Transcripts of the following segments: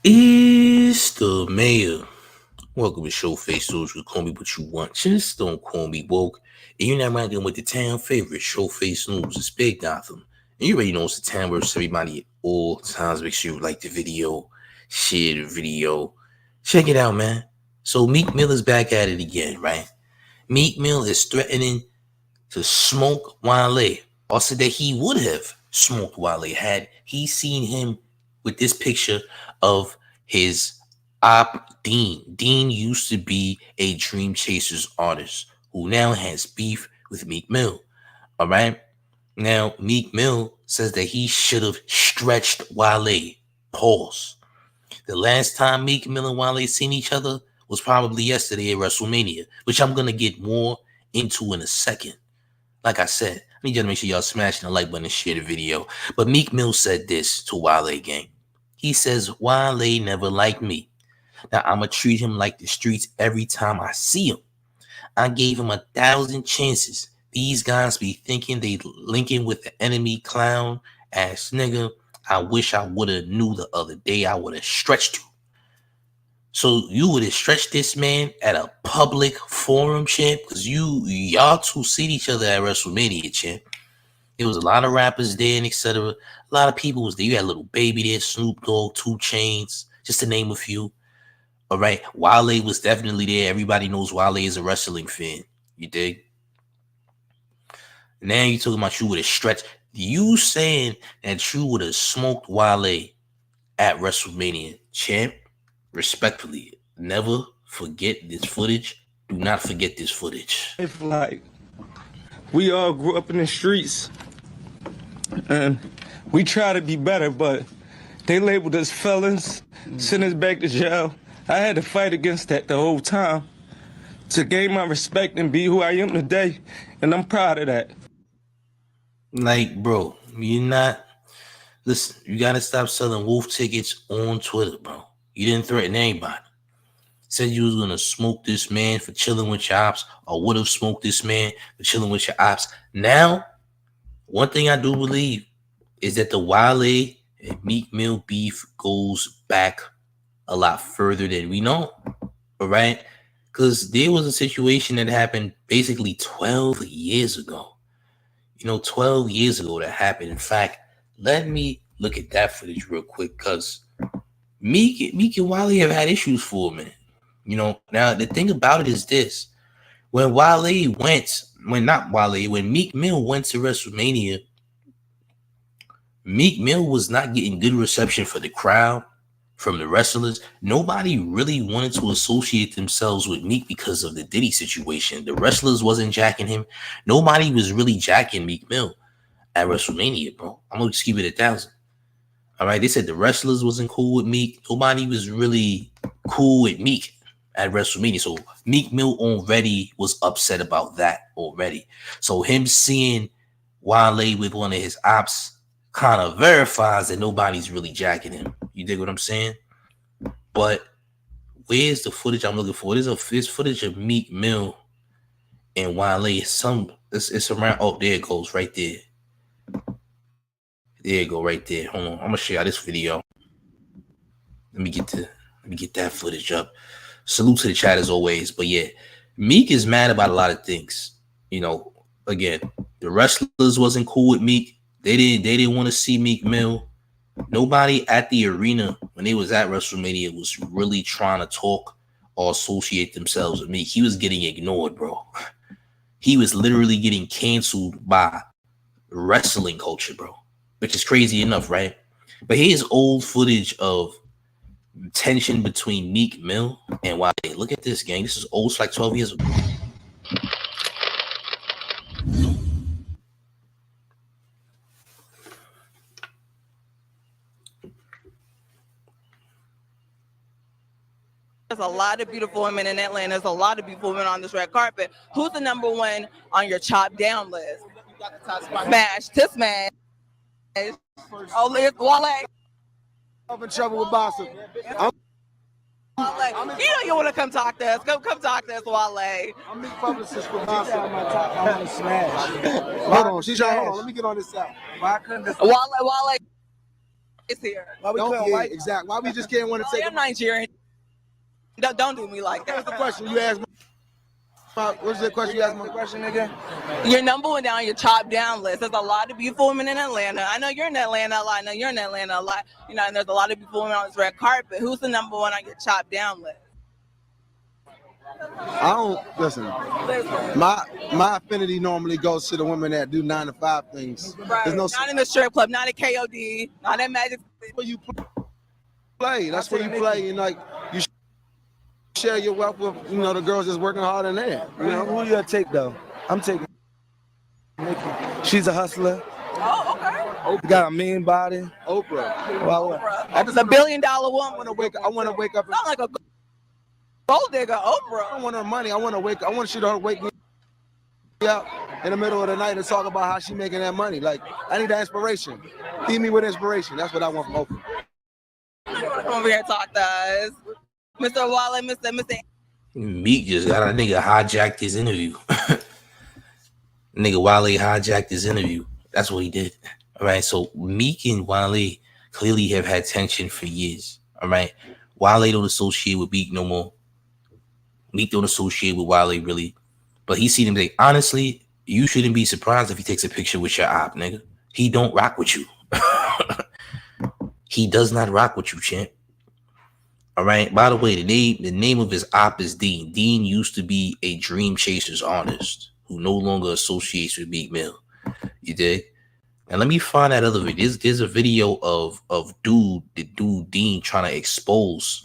It's the mayor. Welcome to Showface. Those who call me what you want. Just don't call me woke. And you're not rocking with the town favorite Showface News. It's Big Gotham. And you already know it's the town versus everybody at all times. Make sure you like the video, share the video. Check it out, man. So Meek Mill is back at it again, right? Meek Mill is threatening to smoke Wale. Also, that he would have smoked Wale had he seen him with this picture of his Opp Dean. Dean used to be a Dream Chasers artist who now has beef with Meek Mill. All right. Now, Meek Mill says that he should have stretched Wale. Pause. The last time Meek Mill and Wale seen each other was probably yesterday at WrestleMania, which I'm going to get more into in a second. Like I said, I need you to make sure y'all smashing the like button and share the video. But Meek Mill said this to Wale gang. He says, Wale never liked me. Now I'ma treat him like the streets every time I see him. I gave him 1,000 chances. These guys be thinking they linking with the enemy clown ass nigga. I wish I would have knew the other day. I would have stretched you. So you would have stretched this man at a public forum, champ, because y'all two seen each other at WrestleMania, champ. There was a lot of rappers there and etc. A lot of people was there. You had Little Baby there, Snoop Dogg, 2 Chainz, just to name a few. All right, Wale was definitely there. Everybody knows Wale is a wrestling fan. You dig? Now you talking about you would have stretched. You saying that you would have smoked Wale at WrestleMania, champ? Respectfully, never forget this footage. Do not forget this footage. If like we all grew up in the streets and we try to be better, but they labeled us felons, sent us back to jail. I had to fight against that the whole time to gain my respect and be who I am today, and I'm proud of that. Like, bro, you're not. Listen, you gotta stop selling wolf tickets on Twitter, bro. You didn't threaten anybody. Said you was gonna smoke this man for chilling with your ops, or would have smoked this man for chilling with your ops. Now, one thing I do believe is that the Wale and Meek Mill beef goes back a lot further than we know. All right, because there was a situation that happened basically 12 years ago. 12 years ago that happened. In fact, let me look at that footage real quick, because Meek and Wale have had issues for a minute. Now the thing about it is this: when Meek Mill went to WrestleMania, Meek Mill was not getting good reception for the crowd, from the wrestlers. Nobody really wanted to associate themselves with Meek because of the Diddy situation. The wrestlers wasn't jacking him. Nobody was really jacking Meek Mill at WrestleMania, bro. I'm gonna just keep it 1,000. All right, they said the wrestlers wasn't cool with Meek. Nobody was really cool with Meek at WrestleMania. So Meek Mill already was upset about that already. So him seeing Wale with one of his ops kind of verifies that nobody's really jacking him. You dig what I'm saying? But where's the footage I'm looking for? There's footage of Meek Mill and Wale. It's around. Oh, there it goes right there. There you go, right there. Hold on, I'm gonna show y'all this video. Let me get that footage up. Salute to the chat as always. But yeah, Meek is mad about a lot of things. Again, the wrestlers wasn't cool with Meek. They didn't want to see Meek Mill. Nobody at the arena when they was at WrestleMania was really trying to talk or associate themselves with Meek. He was getting ignored, bro. He was literally getting canceled by wrestling culture, bro. Which is crazy enough, right? But here's old footage of tension between Meek Mill and Wale. Look at this, gang. This is old. It's like 12 years ago. There's a lot of beautiful women in Atlanta. There's a lot of beautiful women on this red carpet. Who's the number one on your chop down list? Smash to smash. Oh, it's Wale. I'm in trouble with Bossa. You know you want to come talk to us. Come talk to us, Wale. I'm the publicist for Bossa. I want to smash. Hold on, she's trying. Hold on, let me get on this side. Wale. It's here. Why we couldn't Yeah, white? exactly. Why we just can't want to Oh, take I'm Nigerian. Don't do me like What's that. the question you asked me? What's the question you asked me? Question, nigga. You're number one down your chop down list. There's a lot of beautiful women in Atlanta. I know you're in Atlanta a lot. I know you're in Atlanta a lot. You know, and there's a lot of beautiful women on this red carpet. Who's the number one on your chop down list? I don't listen. My affinity normally goes to the women that do 9 to 5 things. Right. There's no Not in the strip club, not at KOD, not at Magic. where you play. That's where you play, and like you share your wealth with the girls that's working hard in there. You know who you gonna take though? I'm taking Nikki. She's a hustler. Oh, okay. Got a mean body. Oprah. Well, That's a $1 billion I woman. want to wake up. Sound like a gold digger, I Oprah. don't want her money. I want she to wake me up in the middle of the night and talk about how she making that money. Like, I need that inspiration. Feed me with inspiration. That's what I want from Oprah. Come over here and talk to us. Mr. Wale, Mr. Meek just got a nigga hijacked his interview. Nigga Wale hijacked his interview. That's what he did. All right. So Meek and Wale clearly have had tension for years. All right. Wale don't associate with Meek no more. Meek don't associate with Wale really. But he seen him say, honestly, you shouldn't be surprised if he takes a picture with your op, nigga. He don't rock with you. He does not rock with you, champ. All right. By the way, the name of his op is Dean. Dean used to be a Dream Chasers artist who no longer associates with Meek Mill. You dig? And let me find that other video. There's a video of the dude Dean trying to expose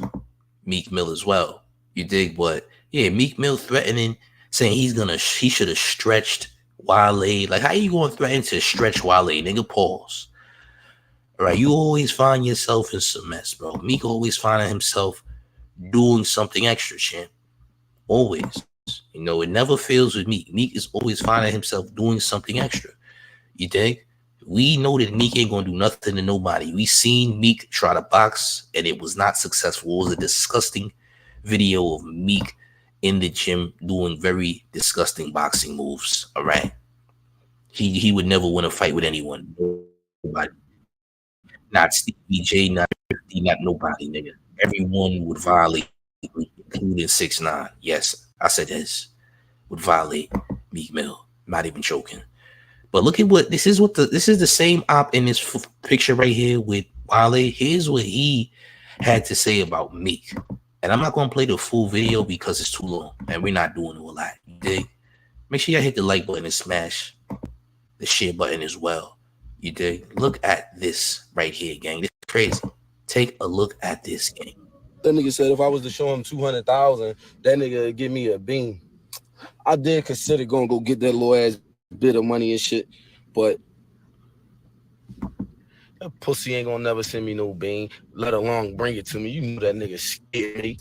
Meek Mill as well. You dig? But yeah, Meek Mill threatening, saying he should have stretched Wale. Like, how you going to threaten to stretch Wale? Nigga, pause. All right, you always find yourself in some mess, bro. Meek always finding himself doing something extra, champ. Always. You know, it never fails with Meek. Meek is always finding himself doing something extra. You dig? We know that Meek ain't gonna do nothing to nobody. We seen Meek try to box and it was not successful. It was a disgusting video of Meek in the gym doing very disgusting boxing moves. All right. He would never win a fight with anyone. Nobody. Not Stevie J, not 50, not nobody, nigga. Everyone would violate, including 6ix9ine. Yes, I said this. Would violate Meek Mill. Not even joking. But look at what this is the same op in this picture right here with Wale. Here's what he had to say about Meek. And I'm not gonna play the full video because it's too long and we're not doing all that. You dig? Make sure y'all hit the like button and smash the share button as well. You dig? Look at this right here, gang. This is crazy. Take a look at this, gang. That nigga said if I was to show him 200,000, that nigga would give me a bean. I did consider going to go get that little ass bit of money and shit, but that pussy ain't gonna never send me no bean, let alone bring it to me. You know that nigga scared me.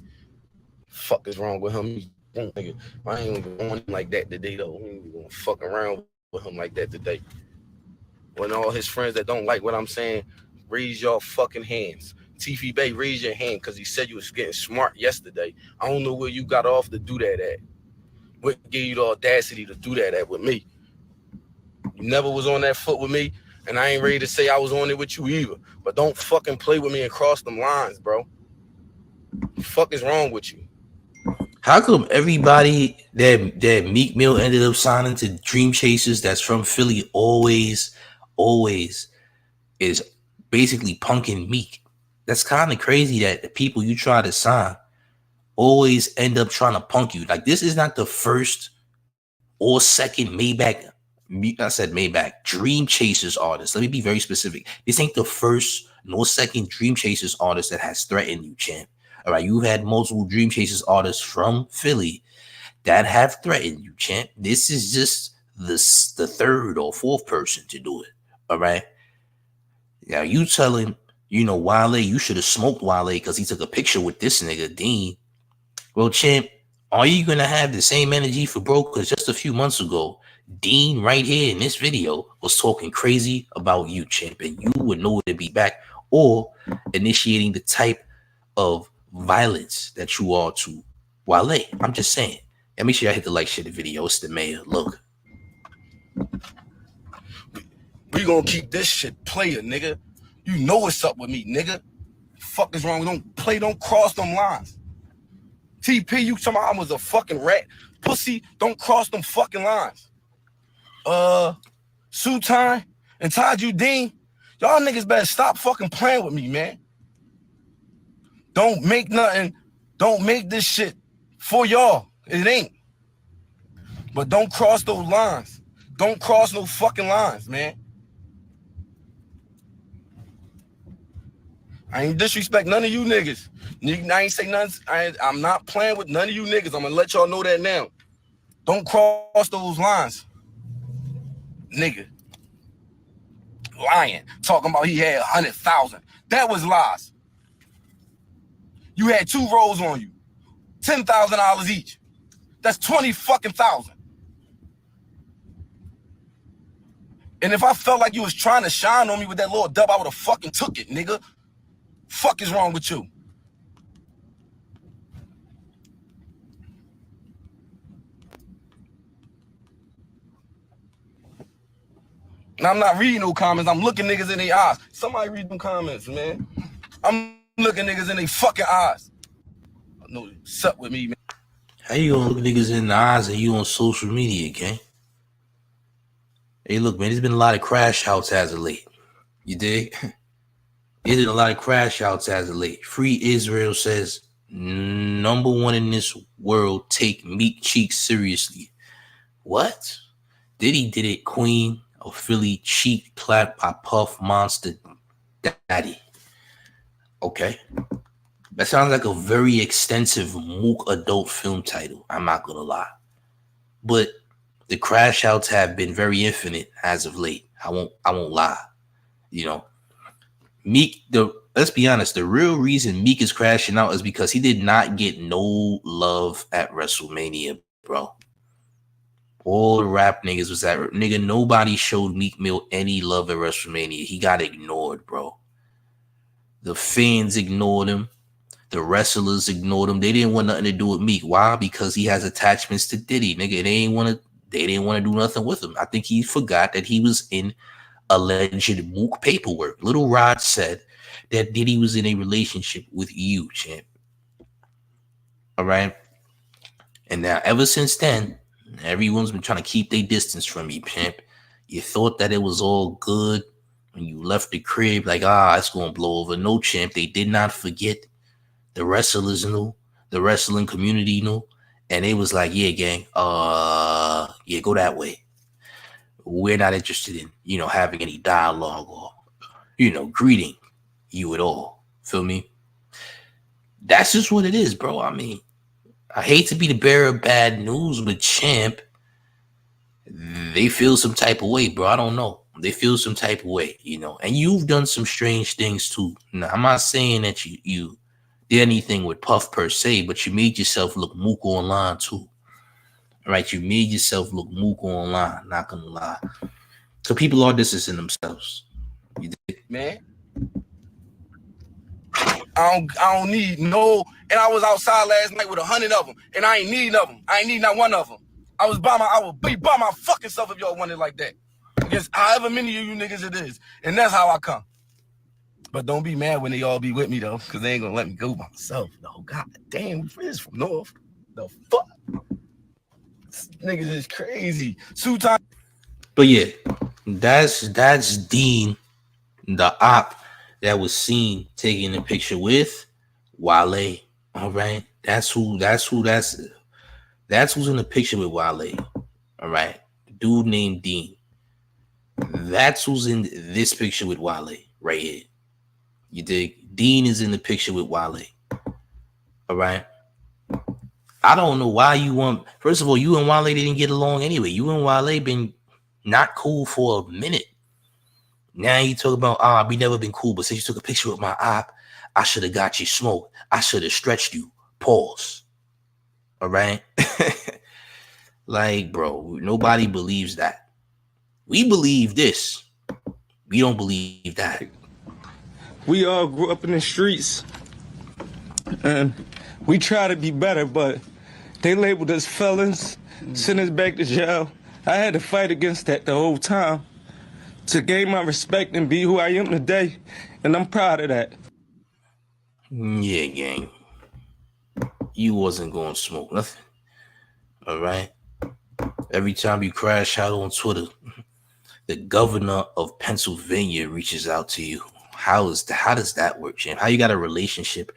Fuck is wrong with him? Nigga, I ain't even on him like that today though. We ain't gonna fuck around with him like that today. When all his friends that don't like what I'm saying, raise your fucking hands. Tiffy Bay, raise your hand because he said you was getting smart yesterday. I don't know where you got off to do that at. What gave you the audacity to do that at with me? You never was on that foot with me, and I ain't ready to say I was on it with you either. But don't fucking play with me and cross them lines, bro. The fuck is wrong with you? How come everybody that Meek Mill ended up signing to Dream Chasers that's from Philly always is basically punking Meek? That's kind of crazy that the people you try to sign always end up trying to punk you. Like, this is not the first or second Maybach Dream Chasers artist. Let me be very specific. This ain't the first nor second Dream Chasers artist that has threatened you, champ. All right, you've had multiple Dream Chasers artists from Philly that have threatened you, champ. This is just the third or fourth person to do it. All right. Now you telling, Wale, you should have smoked Wale because he took a picture with this nigga, Dean. Well, champ, are you going to have the same energy for bro? Because just a few months ago, Dean right here in this video was talking crazy about you, champ, and you would know to be back or initiating the type of violence that you are to Wale. I'm just saying. And make sure y'all hit the like, share the video. It's the mayor. Look. We gonna keep this shit player, nigga. You know what's up with me, nigga. Fuck is wrong? Don't cross them lines. TP, you talking about I was a fucking rat? Pussy, don't cross them fucking lines. Sultan and Opp Dean, y'all niggas better stop fucking playing with me, man. Don't make this shit for y'all. It ain't. But don't cross those lines. Don't cross no fucking lines, man. I ain't disrespect none of you niggas. I ain't say nothing. I'm not playing with none of you niggas. I'm gonna let y'all know that now. Don't cross those lines. Nigga. Lying. Talking about he had 100,000. That was lies. You had 2 rolls on you. $10,000 each. That's 20 fucking thousand. And if I felt like you was trying to shine on me with that little dub, I would have fucking took it, nigga. Fuck is wrong with you? And I'm not reading no comments. I'm looking niggas in their eyes. Somebody read them comments, man. I'm looking niggas in their fucking eyes. I know what's up with me, man. How you gonna look niggas in the eyes and you on social media, gang? Hey, look, man, there's been a lot of crash outs as of late. You dig? There's been a lot of crash outs as of late. Free Israel says, #1 in this world, take Meek cheeks seriously. What? Diddy did it, Queen of Philly, cheek clapped by Puff Monster Daddy. Okay. That sounds like a very extensive Mook adult film title. I'm not gonna lie. But the crash outs have been very infinite as of late. I won't lie. You know, Meek, let's be honest, the real reason Meek is crashing out is because he did not get no love at WrestleMania, bro. All the rap niggas was at nigga. Nobody showed Meek Mill any love at WrestleMania. He got ignored, bro. The fans ignored him. The wrestlers ignored him. They didn't want nothing to do with Meek. Why? Because he has attachments to Diddy, nigga. They didn't want to do nothing with him. I think he forgot that he was in alleged Mook paperwork. Little Rod said that Diddy was in a relationship with you, champ. All right. And now, ever since then, everyone's been trying to keep their distance from you, champ. You thought that it was all good when you left the crib, like, it's going to blow over. No, champ. They did not forget. The wrestlers knew, the wrestling community knew, and it was like, yeah, gang, yeah, go that way. We're not interested in, having any dialogue or, greeting you at all. Feel me? That's just what it is, bro. I mean, I hate to be the bearer of bad news, but champ, they feel some type of way, bro. I don't know. They feel some type of way, and you've done some strange things too. Now, I'm not saying that you did anything with Puff per se, but you made yourself look mook online too. All right, you made yourself look mook online, not gonna lie. So people are distancing themselves. You dig? Man, I don't need no. And I was outside last night with 100 of them, and I ain't need of them. I ain't need not one of them. I would be by my fucking self if y'all wanted like that. Against however many of you niggas it is, and that's how I come. But don't be mad when they all be with me though, because they ain't gonna let me go by myself. No, god damn, we friends from North. The fuck? This niggas is crazy. Sultan. But yeah, that's Dean, the op that was seen taking a picture with Wale. All right. That's who's in the picture with Wale. All right. Dude named Dean. That's who's in this picture with Wale right here. You dig? Dean is in the picture with Wale. All right. I don't know why you want. First of all, you and Wale didn't get along anyway. You and Wale been not cool for a minute. Now you talk about, we never been cool, but since you took a picture with my op, I should have got you smoked. I should have stretched you. Pause. All right. Like, bro, nobody believes that. We believe this. We don't believe that. We all grew up in the streets, and we try to be better, but they labeled us felons, sent us back to jail. I had to fight against that the whole time to gain my respect and be who I am today. And I'm proud of that. Yeah, gang. You wasn't going to smoke nothing. All right? Every time you crash out on Twitter, the governor of Pennsylvania reaches out to you. How does that work, champ? How you got a relationship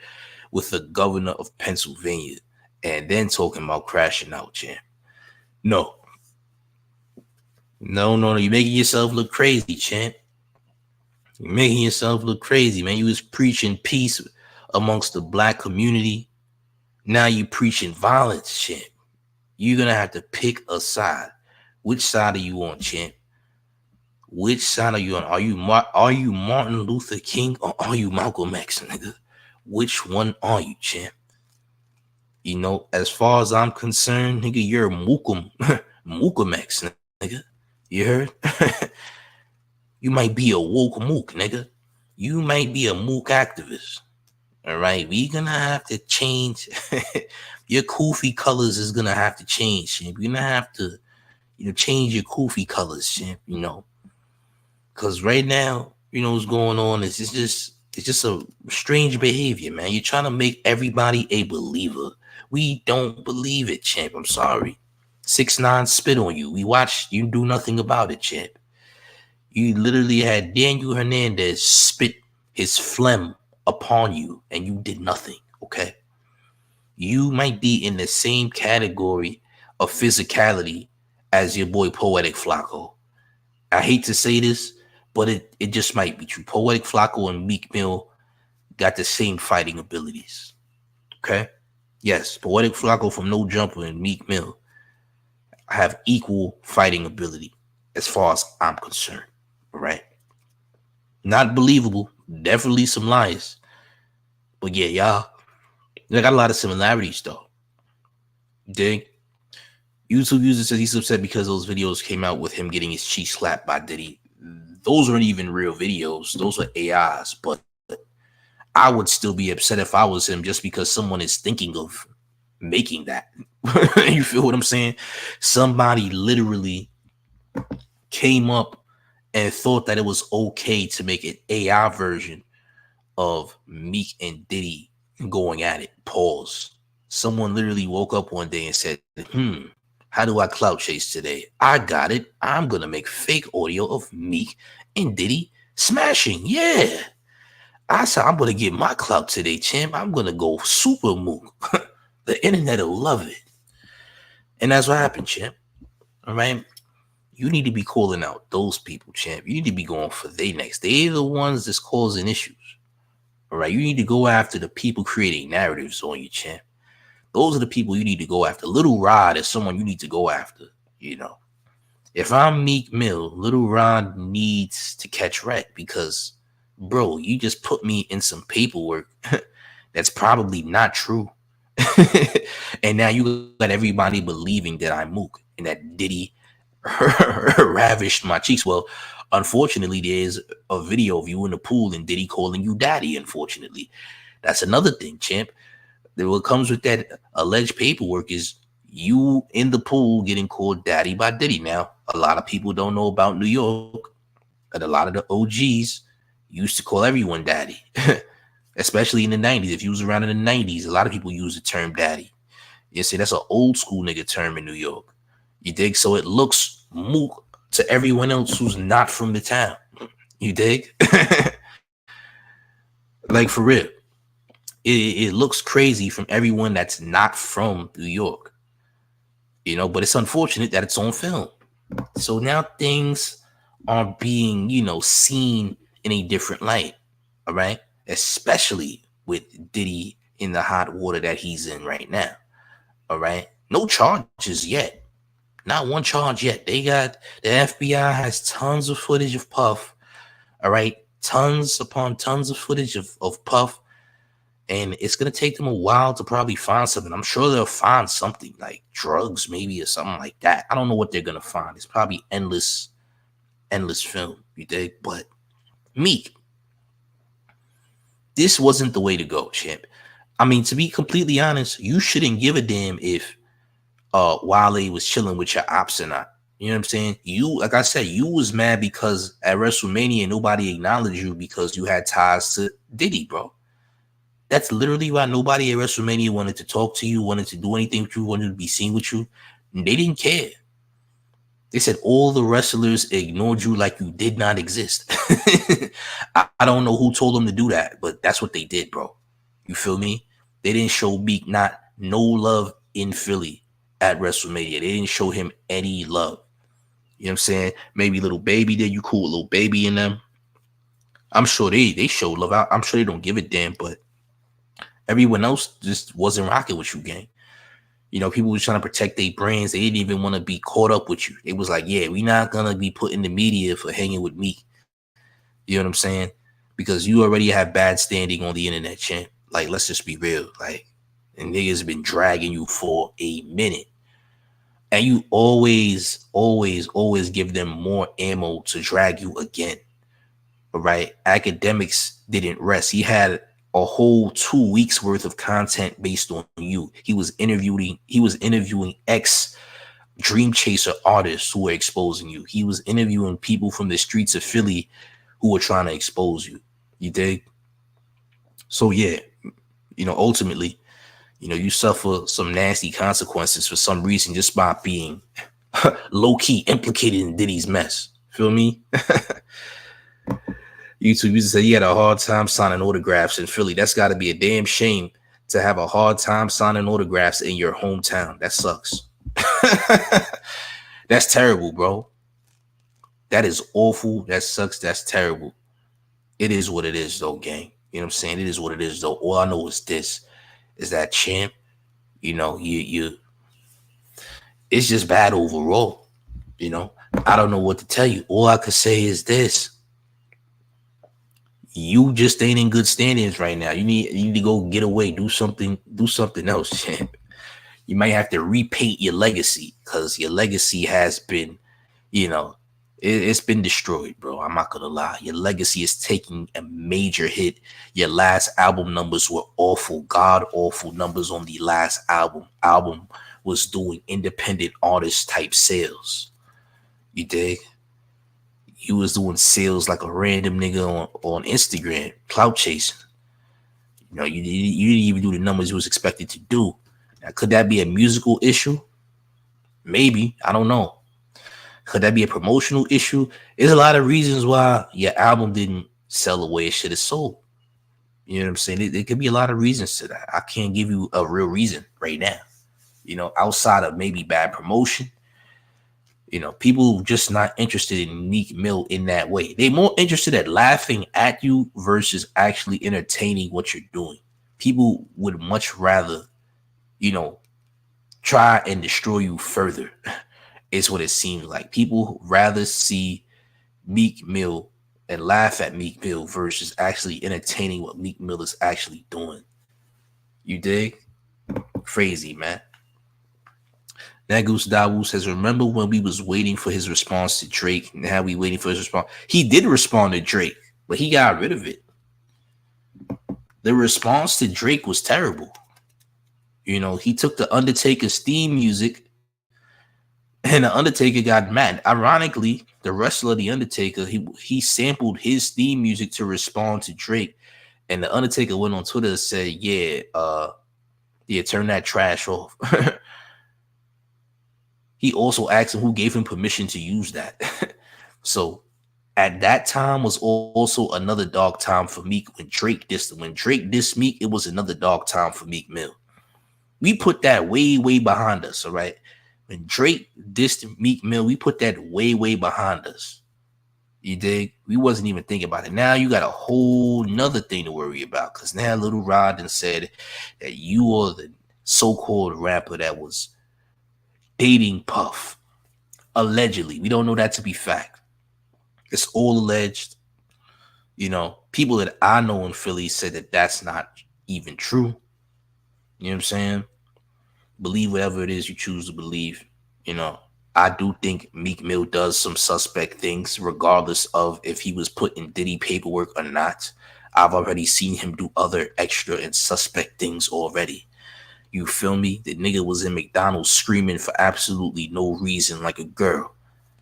with the governor of Pennsylvania and then talking about crashing out, champ? No. You're making yourself look crazy, champ. You're making yourself look crazy, man. You was preaching peace amongst the black community. Now you preaching violence, champ. You're going to have to pick a side. Which side are you on, champ? Which side are you on? Are you Martin Luther King or are you Malcolm X, nigga? Which one are you, champ? You know, as far as I'm concerned, nigga, you're Malcolm X, nigga. You heard? You might be a woke mook, nigga. You might be a mook activist. All right, we gonna have to change. Your kufi colors is gonna have to change, champ. You're gonna have to, change your kufi colors, champ. Because right now, what's going on is it's just a strange behavior, man. You're trying to make everybody a believer. We don't believe it, champ. I'm sorry. 6ix9ine spit on you. We watched you do nothing about it, champ. You literally had Daniel Hernandez spit his phlegm upon you, and you did nothing, okay? You might be in the same category of physicality as your boy Poetic Flacco. I hate to say this, but it just might be true. Poetic Flacco and Meek Mill got the same fighting abilities, okay? Yes, Poetic Flacco from No Jumper and Meek Mill have equal fighting ability as far as I'm concerned, all right? Not believable, definitely some lies. But yeah, y'all, they got a lot of similarities though. Dig? YouTube user says he's upset because those videos came out with him getting his cheek slapped by Diddy. Those weren't even real videos. Those were AIs. But I would still be upset if I was him just because someone is thinking of making that. You feel what I'm saying? Somebody literally came up and thought that it was okay to make an AI version of Meek and Diddy going at it. Pause. Someone literally woke up one day and said, how do I clout chase today? I got it. I'm going to make fake audio of Meek and Diddy smashing. Yeah. I said, I'm going to get my clout today, champ. I'm going to go super mook. The internet will love it. And that's what happened, champ. All right. You need to be calling out those people, champ. You need to be going for they next. They're the ones that's causing issues. All right. You need to go after the people creating narratives on you, champ. Those are the people you need to go after. Little Rod is someone you need to go after. If I'm Meek Mill, Little Rod needs to catch wreck because, bro, you just put me in some paperwork that's probably not true. And now you got everybody believing that I'm mook and that Diddy ravished my cheeks. Well, unfortunately, there's a video of you in the pool and Diddy calling you daddy, unfortunately. That's another thing, champ. What comes with that alleged paperwork is you in the pool getting called daddy by Diddy. Now, a lot of people don't know about New York, and a lot of the OGs used to call everyone daddy, especially in the 90s. If you was around in the 90s, a lot of people use the term daddy. You see, that's an old school nigga term in New York. You dig? So it looks mook to everyone else who's not from the town. You dig? Like, for real. It looks crazy from everyone that's not from New York, but it's unfortunate that it's on film. So now things are being, seen in a different light. All right. Especially with Diddy in the hot water that he's in right now. All right. No charges yet. Not one charge yet. The FBI has tons of footage of Puff. All right. Tons upon tons of footage of Puff. And it's going to take them a while to probably find something. I'm sure they'll find something like drugs, maybe, or something like that. I don't know what they're going to find. It's probably endless film, you dig? But Meek, this wasn't the way to go, champ. I mean, to be completely honest, you shouldn't give a damn if Wale was chilling with your ops or not. You know what I'm saying? You, like I said, you was mad because at WrestleMania nobody acknowledged you because you had ties to Diddy, bro. That's literally why nobody at WrestleMania wanted to talk to you, wanted to do anything with you, wanted to be seen with you. They didn't care. They said all the wrestlers ignored you like you did not exist. I don't know who told them to do that, but that's what they did, bro. You feel me? They didn't show Meek no love in Philly at WrestleMania. They didn't show him any love. You know what I'm saying? Maybe Little Baby did. You cool with Little Baby in them. I'm sure they show love. I'm sure they don't give a damn, but everyone else just wasn't rocking with you, gang. You know, people were trying to protect their brands. They didn't even want to be caught up with you. It was like, yeah, we're not going to be put in the media for hanging with me. You know what I'm saying? Because you already have bad standing on the internet, champ. Like, let's just be real. Like, and niggas been dragging you for a minute. And you always give them more ammo to drag you again. All right? Academics didn't rest. He had a whole 2 weeks worth of content based on you. He was interviewing ex Dream Chaser artists who were exposing you. He was interviewing people from the streets of Philly who were trying to expose you. You dig? So yeah, you know, ultimately, you know, you suffer some nasty consequences for some reason just by being low-key implicated in Diddy's mess. Feel me? YouTube used to say you had a hard time signing autographs in Philly. That's got to be a damn shame to have a hard time signing autographs in your hometown. That sucks. That's terrible, bro. That is awful. That sucks. That's terrible. It is what it is, though, gang. You know what I'm saying? It is what it is, though. All I know is this, is that champ, you know, you it's just bad overall. You know, I don't know what to tell you. All I could say is this. You just ain't in good standings right now. You need to go get away, do something else, champ. You might have to repaint your legacy because your legacy has been, you know, it's been destroyed, bro. I'm not gonna lie. Your legacy is taking a major hit. Your last album numbers were awful, god awful numbers on the last album. Album was doing independent artist type sales. You dig? You was doing sales like a random nigga on Instagram, clout chasing. You know, you didn't even do the numbers you was expected to do. Now, could that be a musical issue? Maybe. I don't know. Could that be a promotional issue? There's a lot of reasons why your album didn't sell the way it should have sold. You know what I'm saying? There could be a lot of reasons to that. I can't give you a real reason right now. You know, outside of maybe bad promotion. You know, people just not interested in Meek Mill in that way. They're more interested at laughing at you versus actually entertaining what you're doing. People would much rather, you know, try and destroy you further. Is what it seems like. People rather see Meek Mill and laugh at Meek Mill versus actually entertaining what Meek Mill is actually doing. You dig? Crazy, man. Nagus Dawu says, remember when we was waiting for his response to Drake? Now we waiting for his response. He did respond to Drake, but he got rid of it. The response to Drake was terrible. You know, he took the Undertaker's theme music and the Undertaker got mad. Ironically, the wrestler, the Undertaker, he sampled his theme music to respond to Drake. And the Undertaker went on Twitter and said, yeah, turn that trash off. He also asked him who gave him permission to use that. So at that time was also another dog time for Meek. When Drake dissed Meek, it was another dog time for Meek Mill. We put that way behind us, all right? When Drake dissed Meek Mill, we put that way behind us. You dig? We wasn't even thinking about it. Now you got a whole nother thing to worry about because now Little Rod done said that you are the so-called rapper that was dating Puff. Allegedly. We don't know that to be fact. It's all alleged. You know, people that I know in Philly said that that's not even true. You know what I'm saying? Believe whatever it is you choose to believe. You know, I do think Meek Mill does some suspect things regardless of if he was put in Diddy paperwork or not. I've already seen him do other extra and suspect things already. You feel me? The nigga was in McDonald's screaming for absolutely no reason like a girl.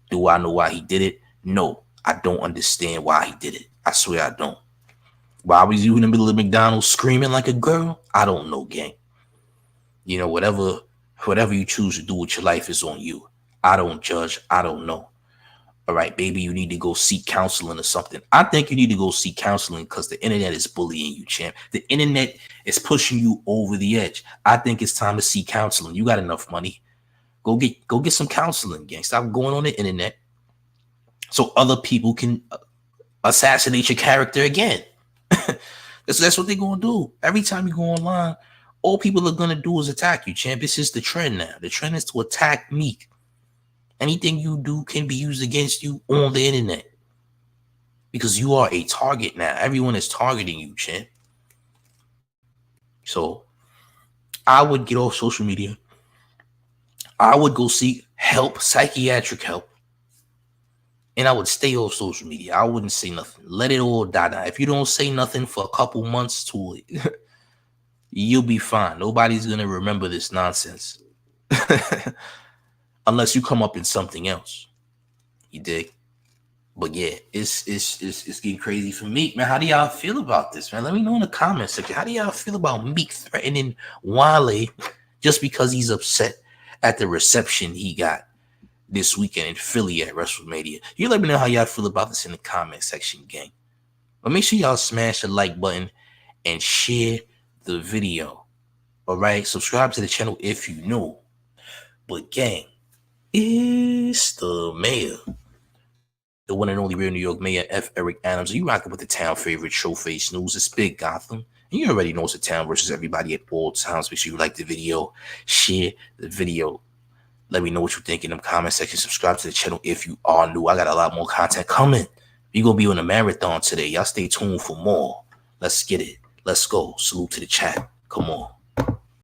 Do I know why he did it? No, I don't understand why he did it. I swear I don't. Why was you in the middle of McDonald's screaming like a girl? I don't know, gang. You know, whatever you choose to do with your life is on you. I don't judge. I don't know. All right, baby, you need to go seek counseling or something. I think you need to go seek counseling because the internet is bullying you, champ. The internet is pushing you over the edge. I think it's time to seek counseling. You got enough money. Go get some counseling, gang. Stop going on the internet so other people can assassinate your character again. That's what they're going to do. Every time you go online, all people are going to do is attack you, champ. This is the trend now. The trend is to attack Meek. Anything you do can be used against you on the internet because you are a target now. Everyone is targeting you, champ. So I would get off social media. I would go seek help, psychiatric help, and I would stay off social media. I wouldn't say nothing. Let it all die down. If you don't say nothing for a couple months to it, you'll be fine. Nobody's going to remember this nonsense. Unless you come up in something else. You dig? But yeah, it's getting crazy for Meek, man. How do y'all feel about this, man? Let me know in the comment section. How do y'all feel about Meek threatening Wale just because he's upset at the reception he got this weekend in Philly at Wrestlemania? You let me know how y'all feel about this in the comment section, gang. But make sure y'all smash the like button and share the video. All right? Subscribe to the channel if you new. But gang, it's the mayor, the one and only real New York mayor, F. Eric Adams. You rocking with the town favorite Showface News. It's Big Gotham. And you already know it's the town versus everybody at all times. Make sure you like the video, share the video. Let me know what you think in the comment section. Subscribe to the channel if you are new. I got a lot more content coming. We're going to be on a marathon today. Y'all stay tuned for more. Let's get it. Let's go. Salute to the chat. Come on.